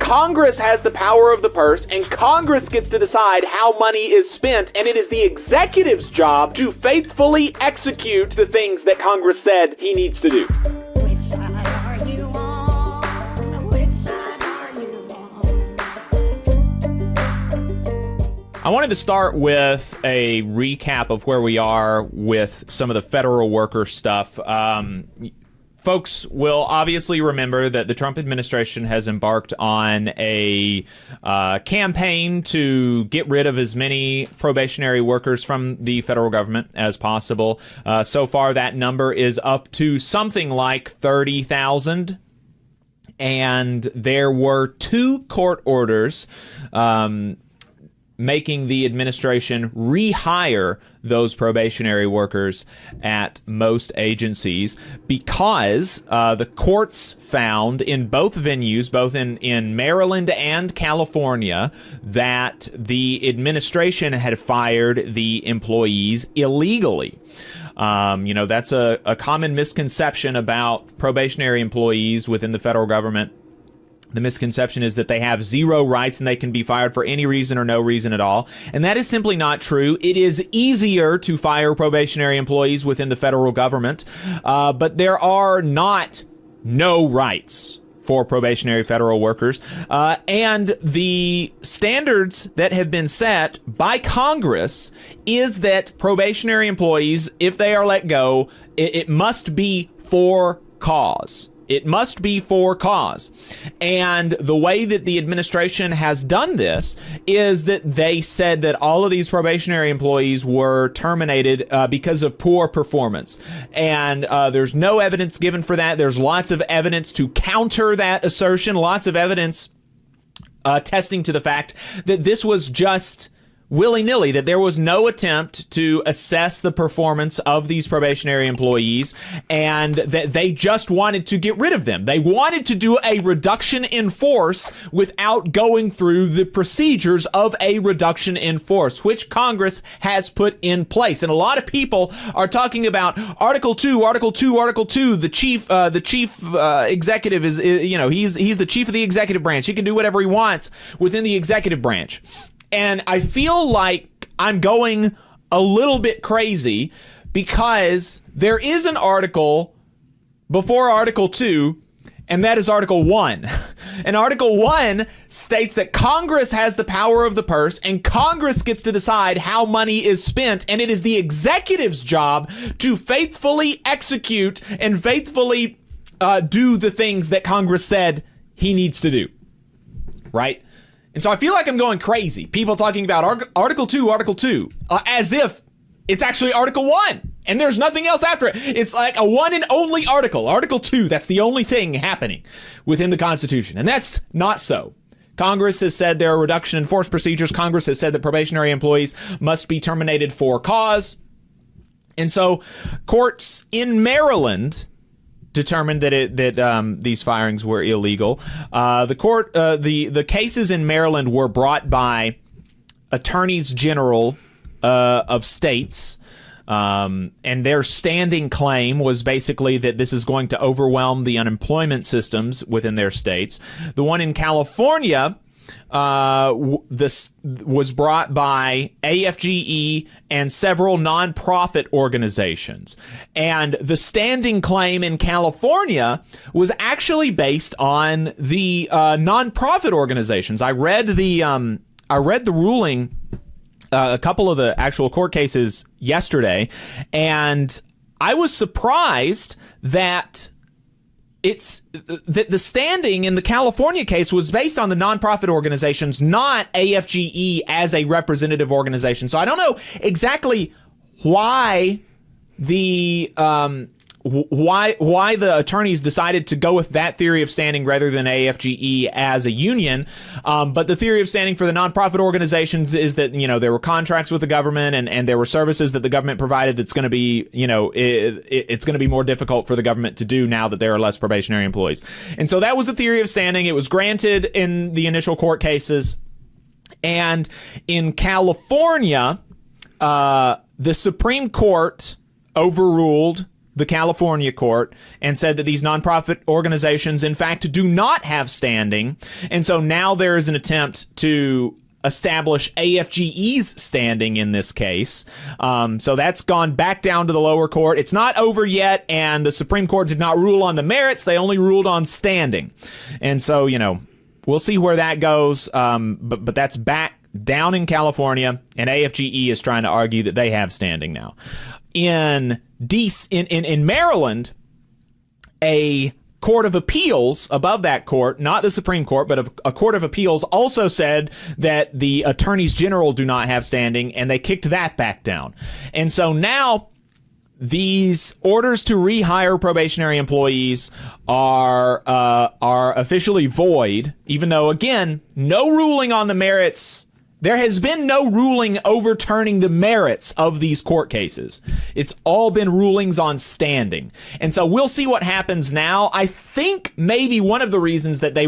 Congress has the power of the purse, and Congress gets to decide how money is spent, and it is the executive's job to faithfully execute the things that Congress said he needs to do. Which side are you on? Which side are you on? I wanted to start with a recap of where we are with some of the federal worker stuff. Folks will obviously remember that the Trump administration has embarked on a campaign to get rid of as many probationary workers from the federal government as possible. So far, that number is up to something like 30,000. And there were 2 court orders making the administration rehire those probationary workers at most agencies because the courts found in both venues, both in Maryland and California, that the administration had fired the employees illegally. That's a common misconception about probationary employees within the federal government. The misconception is that they have zero rights and they can be fired for any reason or no reason at all. And that is simply not true. It is easier to fire probationary employees within the federal government, but there are not no rights for probationary federal workers. And the standards that have been set by Congress is that probationary employees, if they are let go, it must be for cause. It must be for cause. And the way that the administration has done this is that they said that all of these probationary employees were terminated because of poor performance. And there's no evidence given for that. There's lots of evidence to counter that assertion, lots of evidence attesting to the fact that this was just willy-nilly, that there was no attempt to assess the performance of these probationary employees, and that they just wanted to get rid of them. They wanted to do a reduction in force without going through the procedures of a reduction in force, which Congress has put in place. And a lot of people are talking about Article 2. The chief executive is he's the chief of the executive branch. He can do whatever he wants within the executive branch. And I feel like I'm going a little bit crazy because there is an article before Article 2, and that is Article 1. And Article 1 states that Congress has the power of the purse, and Congress gets to decide how money is spent, and it is the executive's job to faithfully execute and faithfully do the things that Congress said he needs to do. Right? And so I feel like I'm going crazy. People talking about Article 2, as if it's actually Article 1, and there's nothing else after it. It's like a one and only article. Article 2, that's the only thing happening within the Constitution, and that's not so. Congress has said there are reduction in force procedures. Congress has said that probationary employees must be terminated for cause. And so courts in Maryland determined that these firings were illegal. The cases in Maryland were brought by attorneys general of states, and their standing claim was basically that this is going to overwhelm the unemployment systems within their states. The one in California, this was brought by AFGE and several nonprofit organizations. And the standing claim in California was actually based on the nonprofit organizations. I read the ruling, a couple of the actual court cases yesterday, and I was surprised that the standing in the California case was based on the nonprofit organizations, not AFGE as a representative organization. So I don't know exactly why the attorneys decided to go with that theory of standing rather than AFGE as a union. But the theory of standing for the nonprofit organizations is that, there were contracts with the government and there were services that the government provided that's going to be, it's going to be more difficult for the government to do now that there are less probationary employees. And so that was the theory of standing. It was granted in the initial court cases. And in California, the Supreme Court overruled the California court and said that these nonprofit organizations, in fact, do not have standing. And so now there is an attempt to establish AFGE's standing in this case. So that's gone back down to the lower court. It's not over yet, and the Supreme Court did not rule on the merits. They only ruled on standing. And so, we'll see where that goes. But that's back down in California, and AFGE is trying to argue that they have standing now. In Maryland, a court of appeals above that court, not the Supreme Court, but a court of appeals, also said that the attorneys general do not have standing, and they kicked that back down. And so now these orders to rehire probationary employees are officially void, even though, again, no ruling on the merits. There has been no ruling overturning the merits of these court cases. It's all been rulings on standing. And so we'll see what happens now. I think maybe one of the reasons that they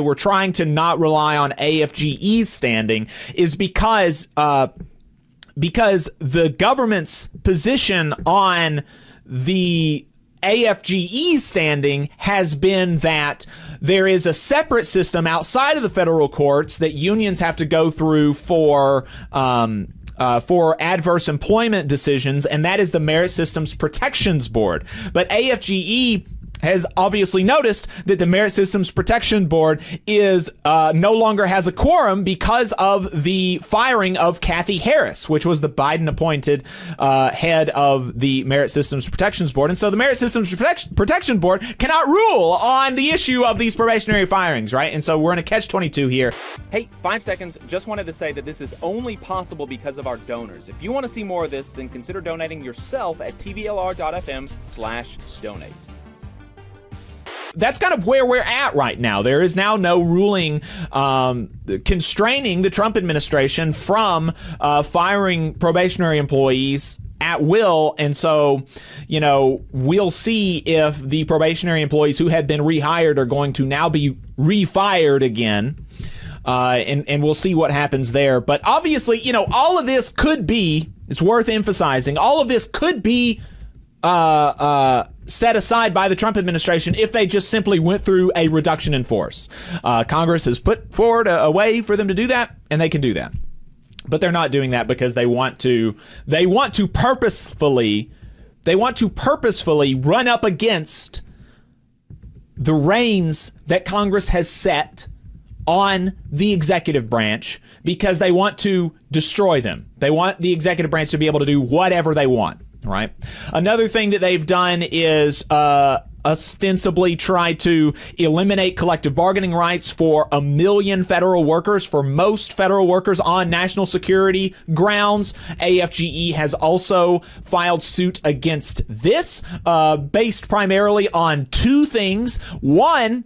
were trying to not rely on AFGE's standing is because the government's position on the AFGE's standing has been that there is a separate system outside of the federal courts that unions have to go through for adverse employment decisions, and that is the Merit Systems Protections Board. But AFGE has obviously noticed that the Merit Systems Protection Board is no longer has a quorum because of the firing of Kathy Harris, which was the Biden-appointed head of the Merit Systems Protections Board. And so the Merit Systems Protection Board cannot rule on the issue of these probationary firings, right? And so we're in a catch-22 here. Hey, 5 seconds. Just wanted to say that this is only possible because of our donors. If you want to see more of this, then consider donating yourself at tvlr.fm/donate. That's kind of where we're at right now. There is now no ruling constraining the Trump administration from firing probationary employees at will. And so, we'll see if the probationary employees who had been rehired are going to now be refired again. And we'll see what happens there. But obviously, all of this could be, it's worth emphasizing, all of this could be set aside by the Trump administration if they just simply went through a reduction in force. Congress has put forward a way for them to do that, and they can do that. But they're not doing that because they want to purposefully run up against the reins that Congress has set on the executive branch because they want to destroy them. They want the executive branch to be able to do whatever they want. Right. Another thing that they've done is ostensibly try to eliminate collective bargaining rights for 1 million federal workers, for most federal workers on national security grounds. AFGE has also filed suit against this, based primarily on two things. One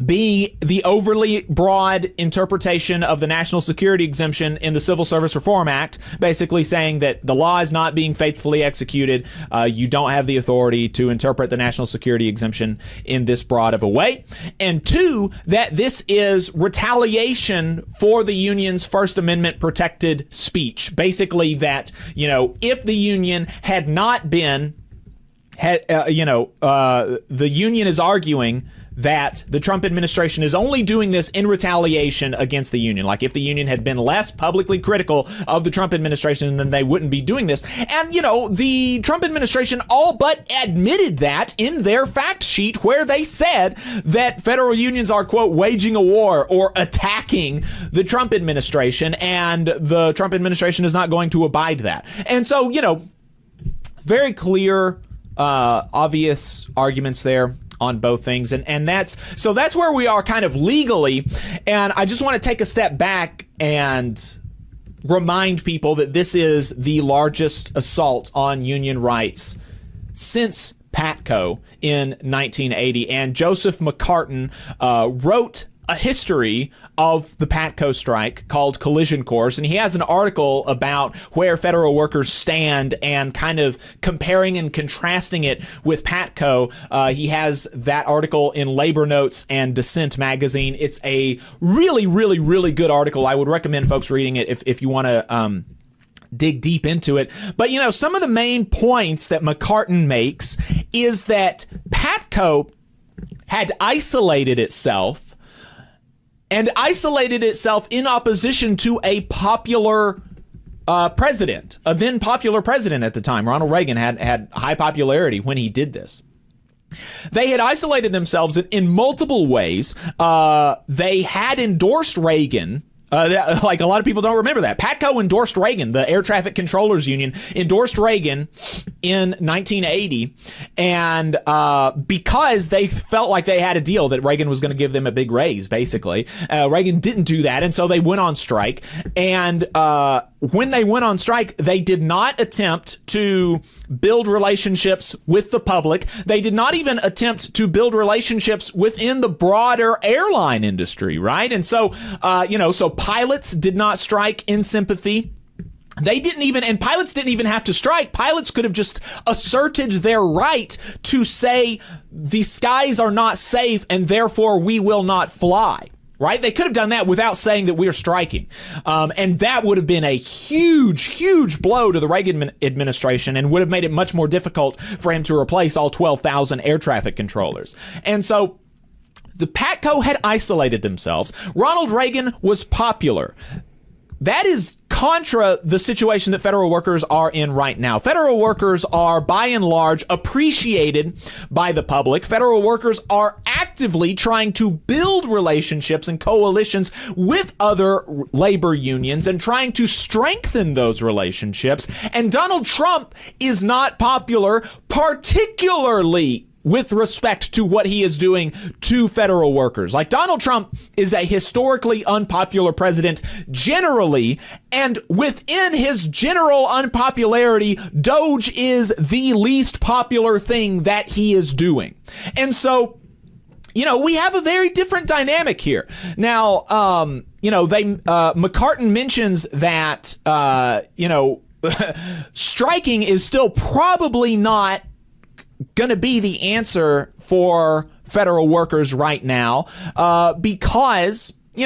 being the overly broad interpretation of the national security exemption in the Civil Service Reform Act, basically saying that the law is not being faithfully executed. You don't have the authority to interpret the national security exemption in this broad of a way. And two, that this is retaliation for the union's First Amendment protected speech. Basically that, if the union had not been, the union is arguing that the Trump administration is only doing this in retaliation against the union. Like if the union had been less publicly critical of the Trump administration, then they wouldn't be doing this. And, the Trump administration all but admitted that in their fact sheet where they said that federal unions are, quote, waging a war or attacking the Trump administration, and the Trump administration is not going to abide that. And so, very clear, obvious arguments there on both things. And that's where we are kind of legally. And I just want to take a step back and remind people that this is the largest assault on union rights since PATCO in 1980. And Joseph McCartin wrote a history of the PATCO strike called Collision Course, and he has an article about where federal workers stand and kind of comparing and contrasting it with PATCO. He has that article in Labor Notes and Dissent magazine. It's a really, really, really good article. I would recommend folks reading it if you want to dig deep into it. But, some of the main points that McCartan makes is that PATCO had isolated itself in opposition to a popular president, a then popular president at the time. Ronald Reagan had high popularity when he did this. They had isolated themselves in multiple ways. They had endorsed Reagan. Like a lot of people don't remember that. PATCO endorsed Reagan. The Air Traffic Controllers Union endorsed Reagan in 1980. And because they felt like they had a deal that Reagan was going to give them a big raise, basically. Reagan didn't do that, and so they went on strike. And when they went on strike, they did not attempt to build relationships with the public. They did not even attempt to build relationships within the broader airline industry, right? And so, so pilots did not strike in sympathy. And pilots didn't even have to strike. Pilots could have just asserted their right to say the skies are not safe and therefore we will not fly. Right? They could have done that without saying that we're striking. And that would have been a huge, huge blow to the Reagan administration and would have made it much more difficult for him to replace all 12,000 air traffic controllers. And so the PATCO had isolated themselves. Ronald Reagan was popular. That is contra the situation that federal workers are in right now. Federal workers are, by and large, appreciated by the public. Federal workers are actively trying to build relationships and coalitions with other labor unions and trying to strengthen those relationships. And Donald Trump is not popular, particularly with respect to what he is doing to federal workers. Like, Donald Trump is a historically unpopular president generally, and within his general unpopularity, Doge is the least popular thing that he is doing. And so, we have a very different dynamic here. Now, McCartan mentions that, striking is still probably not going to be the answer for federal workers right now, because they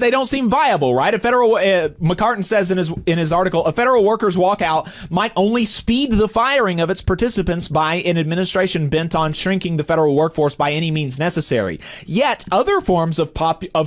don't seem viable, right? McCartan says in his article, a federal workers walkout might only speed the firing of its participants by an administration bent on shrinking the federal workforce by any means necessary. Yet other forms of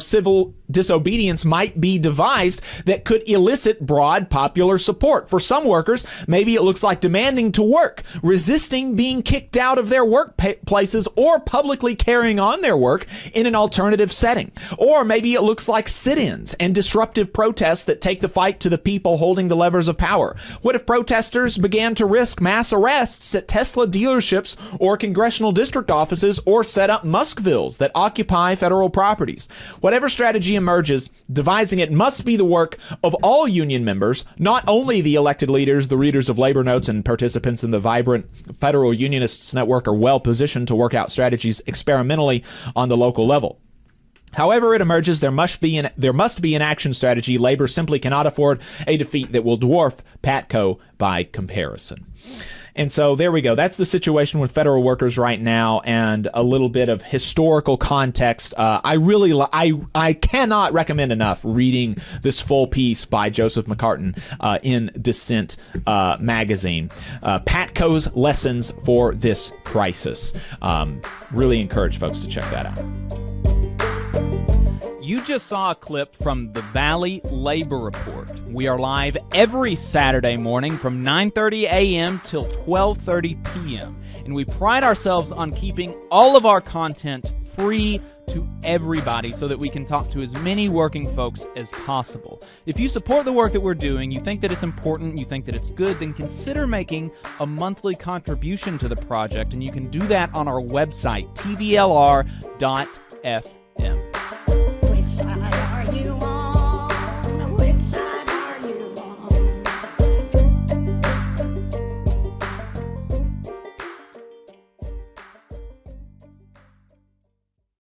civil disobedience might be devised that could elicit broad popular support. For some workers, maybe it looks like demanding to work, resisting being kicked out of their workplaces, or publicly carrying on their work in an alternative setting. Or maybe it looks like sit-ins and disruptive protests that take the fight to the people holding the levers of power. What if protesters began to risk mass arrests at Tesla dealerships or congressional district offices, or set up Muskvilles that occupy federal properties? Whatever strategy emerges, devising it must be the work of all union members, not only the elected leaders. The readers of labor notes and participants in the vibrant Federal Unionists Network are well positioned to work out strategies experimentally on the local level. However it emerges, there must be an action strategy. Labor simply cannot afford a defeat that will dwarf PATCO by comparison. And so there we go. That's the situation with federal workers right now, and a little bit of historical context. I cannot recommend enough reading this full piece by Joseph McCartan in Dissent magazine. PATCO's Lessons for This Crisis. Really encourage folks to check that out. You just saw a clip from the Valley Labor Report. We are live every Saturday morning from 9:30 a.m. till 12:30 p.m. And we pride ourselves on keeping all of our content free to everybody so that we can talk to as many working folks as possible. If you support the work that we're doing, you think that it's important, you think that it's good, then consider making a monthly contribution to the project, and you can do that on our website, tvlr.fm.